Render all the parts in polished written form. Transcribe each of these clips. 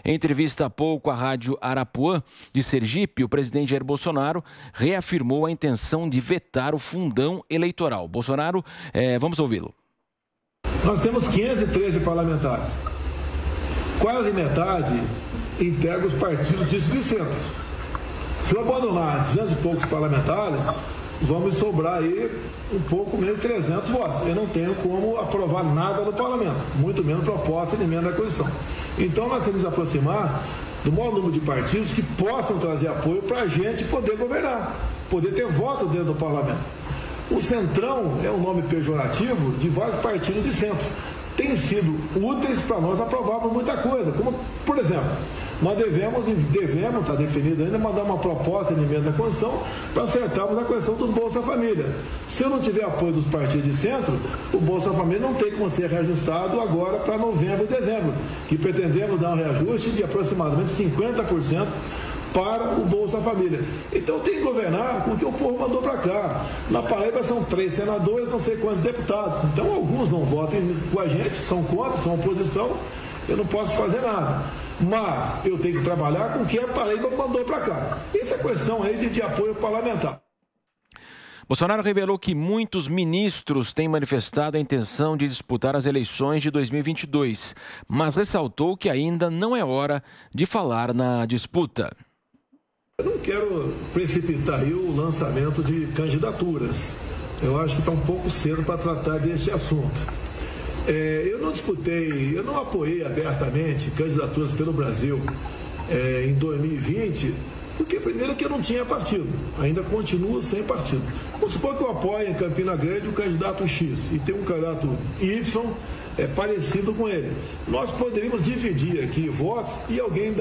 Em entrevista há pouco à Rádio Arapuã de Sergipe, o presidente Jair Bolsonaro reafirmou a intenção de vetar o fundão eleitoral. Bolsonaro, vamos ouvi-lo. Nós temos 513 parlamentares. Quase metade integra os partidos ditos de centro. Se eu abandonar 200 e poucos parlamentares, vamos sobrar aí um pouco menos de 300 votos. Eu não tenho como aprovar nada no parlamento, muito menos proposta de emenda à Constituição. Então nós temos que nos aproximar do maior número de partidos que possam trazer apoio para a gente poder governar, poder ter voto dentro do parlamento. O Centrão é um nome pejorativo de vários partidos de centro. Tem sido úteis para nós aprovarmos muita coisa, como, por exemplo, nós devemos, está definido ainda, mandar uma proposta de emenda à Constituição para acertarmos a questão do Bolsa Família. Se eu não tiver apoio dos partidos de centro, o Bolsa Família não tem como ser reajustado agora para novembro e dezembro, que pretendemos dar um reajuste de aproximadamente 50% para o Bolsa Família. Então tem que governar com o que o povo mandou para cá. Na Paraíba são 3 senadores, não sei quantos deputados. Então alguns não votam com a gente, são contra, são oposição, eu não posso fazer nada. Mas eu tenho que trabalhar com o que a Paraíba mandou para cá. Essa é a questão aí de apoio parlamentar. Bolsonaro revelou que muitos ministros têm manifestado a intenção de disputar as eleições de 2022, mas ressaltou que ainda não é hora de falar na disputa. Eu não quero precipitar aí o lançamento de candidaturas. Eu acho que está um pouco cedo para tratar desse assunto. Eu não disputei, eu não apoiei abertamente candidaturas pelo Brasil em 2020, porque primeiro que eu não tinha partido, ainda continuo sem partido. Vamos supor que eu apoie em Campina Grande o candidato X e tem um candidato Y parecido com ele. Nós poderíamos dividir aqui votos e alguém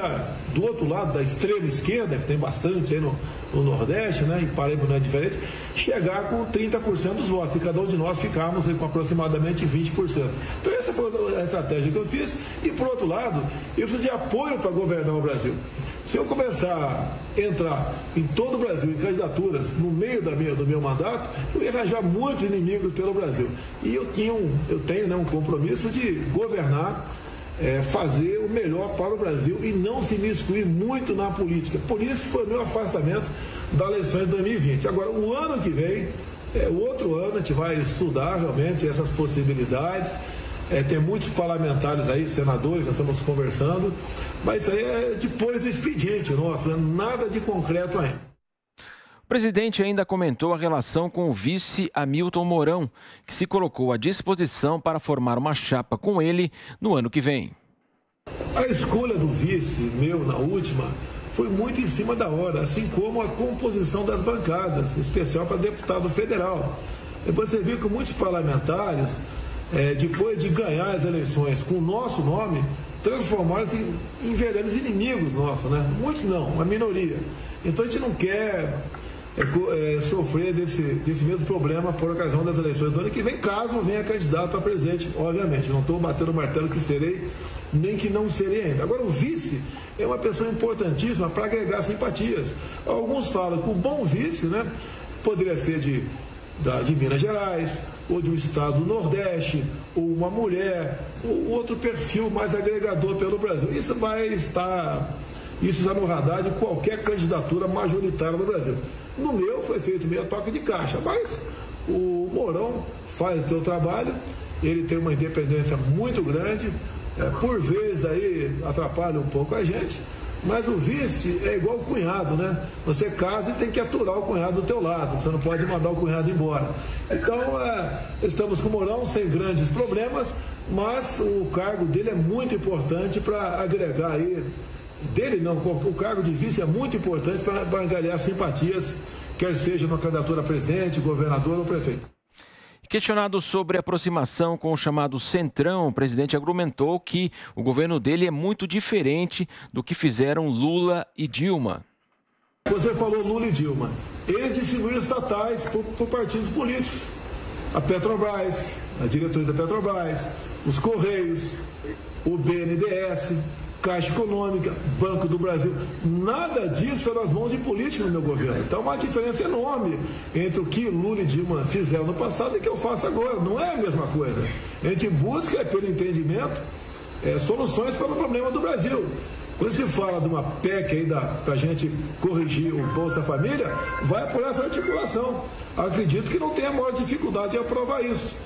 do outro lado, da extrema esquerda, que tem bastante aí no Nordeste, né, em Paraíba não é diferente, chegar com 30% dos votos e cada um de nós ficarmos aí com aproximadamente 20%. Então essa foi a estratégia que eu fiz e, por outro lado, eu preciso de apoio para governar o Brasil. Se eu começar a entrar em todo o Brasil em candidaturas no meio do meu mandato, eu ia arranjar muitos inimigos pelo Brasil. E eu tenho um compromisso de governar, fazer o melhor para o Brasil e não se miscuir muito na política. Por isso foi o meu afastamento da eleição de 2020. Agora, o ano que vem, outro ano, a gente vai estudar realmente essas possibilidades. Tem muitos parlamentares aí, senadores, nós estamos conversando, mas isso aí é depois do expediente nosso, nada de concreto ainda. O presidente ainda comentou a relação com o vice Hamilton Mourão, que se colocou à disposição para formar uma chapa com ele no ano que vem. A escolha do vice, meu, na última, foi muito em cima da hora, assim como a composição das bancadas, especial para deputado federal. E você viu que muitos parlamentares, depois de ganhar as eleições com o nosso nome, transformaram-se em verdadeiros inimigos nossos, né? Muitos não, uma minoria. Então a gente não quer sofrer desse mesmo problema por ocasião das eleições do ano que vem, caso venha candidato a presidente, obviamente. Não estou batendo o martelo que serei, nem que não serei ainda. Agora, o vice é uma pessoa importantíssima para agregar simpatias. Alguns falam que o bom vice, né, poderia ser de Minas Gerais, ou de um estado do Nordeste, ou uma mulher, ou outro perfil mais agregador pelo Brasil. Isso está no radar de qualquer candidatura majoritária no Brasil. No meu foi feito meio toque de caixa, mas o Mourão faz o seu trabalho, ele tem uma independência muito grande, por vezes aí atrapalha um pouco a gente, mas o vice é igual o cunhado, né? Você casa e tem que aturar o cunhado do teu lado, você não pode mandar o cunhado embora. Então, estamos com o Mourão sem grandes problemas, mas o cargo dele é muito importante para agregar aí, o cargo de vice é muito importante para angariar simpatias, quer seja na candidatura a presidente, governador ou prefeito. Questionado sobre a aproximação com o chamado Centrão, o presidente argumentou que o governo dele é muito diferente do que fizeram Lula e Dilma. Você falou Lula e Dilma. Eles distribuíram estatais por partidos políticos. A Petrobras, a diretoria da Petrobras, os Correios, o BNDES, Caixa Econômica, Banco do Brasil, nada disso é nas mãos de políticos no meu governo. Então, uma diferença enorme entre o que Lula e Dilma fizeram no passado e o que eu faço agora. Não é a mesma coisa. A gente busca, pelo entendimento, soluções para o problema do Brasil. Quando se fala de uma PEC aí para a gente corrigir o Bolsa Família, vai por essa articulação. Acredito que não tem a maior dificuldade em aprovar isso.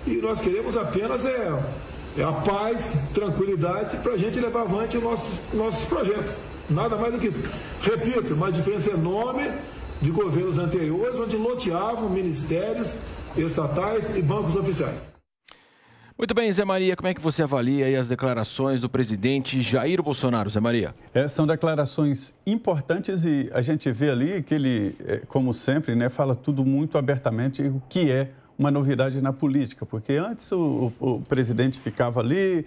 E nós queremos apenas a paz, tranquilidade para a gente levar avante nossos projetos. Nada mais do que isso. Repito, uma diferença enorme de governos anteriores, onde loteavam ministérios estatais e bancos oficiais. Muito bem, Zé Maria, como é que você avalia aí as declarações do presidente Jair Bolsonaro, Zé Maria? São declarações importantes e a gente vê ali que ele, como sempre, né, fala tudo muito abertamente o que é uma novidade na política, porque antes o presidente ficava ali,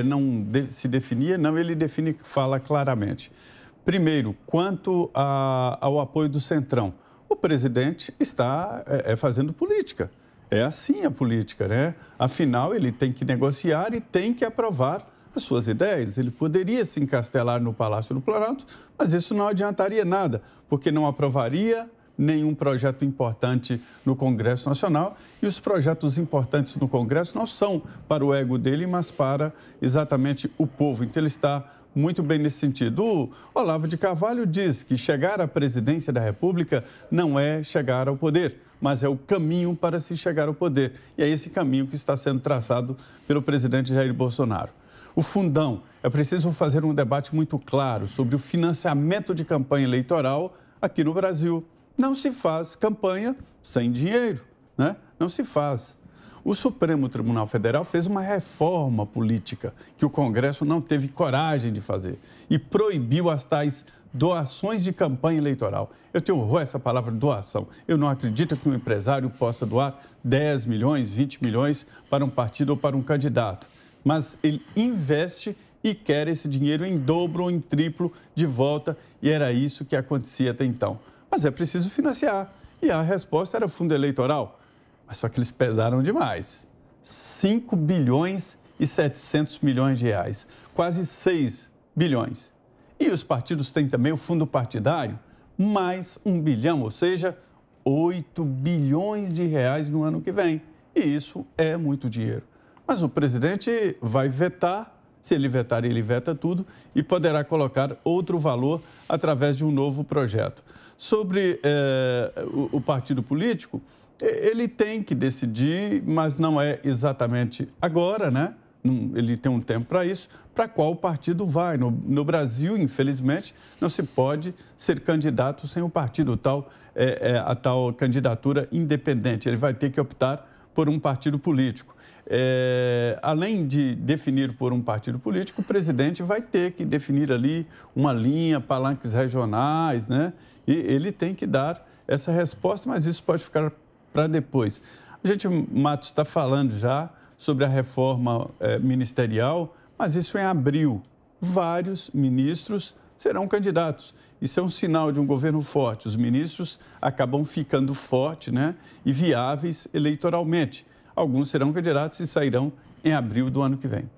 não se definia, não, ele define, fala claramente. Primeiro, quanto ao apoio do Centrão, o presidente está fazendo política. É assim a política, né? Afinal, ele tem que negociar e tem que aprovar as suas ideias. Ele poderia se encastelar no Palácio do Planalto, mas isso não adiantaria nada, porque não aprovaria nenhum projeto importante no Congresso Nacional e os projetos importantes no Congresso não são para o ego dele, mas para exatamente o povo. Então, ele está muito bem nesse sentido. O Olavo de Carvalho diz que chegar à presidência da República não é chegar ao poder, mas é o caminho para se chegar ao poder. E é esse caminho que está sendo traçado pelo presidente Jair Bolsonaro. O fundão, é preciso fazer um debate muito claro sobre o financiamento de campanha eleitoral aqui no Brasil. Não se faz campanha sem dinheiro, né? Não se faz. O Supremo Tribunal Federal fez uma reforma política que o Congresso não teve coragem de fazer e proibiu as tais doações de campanha eleitoral. Eu tenho horror a essa palavra doação. Eu não acredito que um empresário possa doar 10 milhões, 20 milhões para um partido ou para um candidato. Mas ele investe e quer esse dinheiro em dobro ou em triplo de volta, e era isso que acontecia até então. Mas é preciso financiar. E a resposta era fundo eleitoral. Mas só que eles pesaram demais. 5 bilhões e 700 milhões de reais. Quase 6 bilhões. E os partidos têm também o fundo partidário, mais 1 bilhão, ou seja, 8 bilhões de reais no ano que vem. E isso é muito dinheiro. Mas o presidente vai vetar, se ele vetar, ele veta tudo e poderá colocar outro valor através de um novo projeto. Sobre o partido político, ele tem que decidir, mas não é exatamente agora, né? Ele tem um tempo para isso, para qual partido vai. No Brasil, infelizmente, não se pode ser candidato sem o partido, a tal candidatura independente. Ele vai ter que optar por um partido político. Além de definir por um partido político, o presidente vai ter que definir ali uma linha, palanques regionais, né? E ele tem que dar essa resposta, mas isso pode ficar para depois. A gente, Matos, está falando já sobre a reforma ministerial, mas isso em abril. Vários ministros serão candidatos. Isso é um sinal de um governo forte. Os ministros acabam ficando fortes, né, e viáveis eleitoralmente. Alguns serão candidatos e sairão em abril do ano que vem.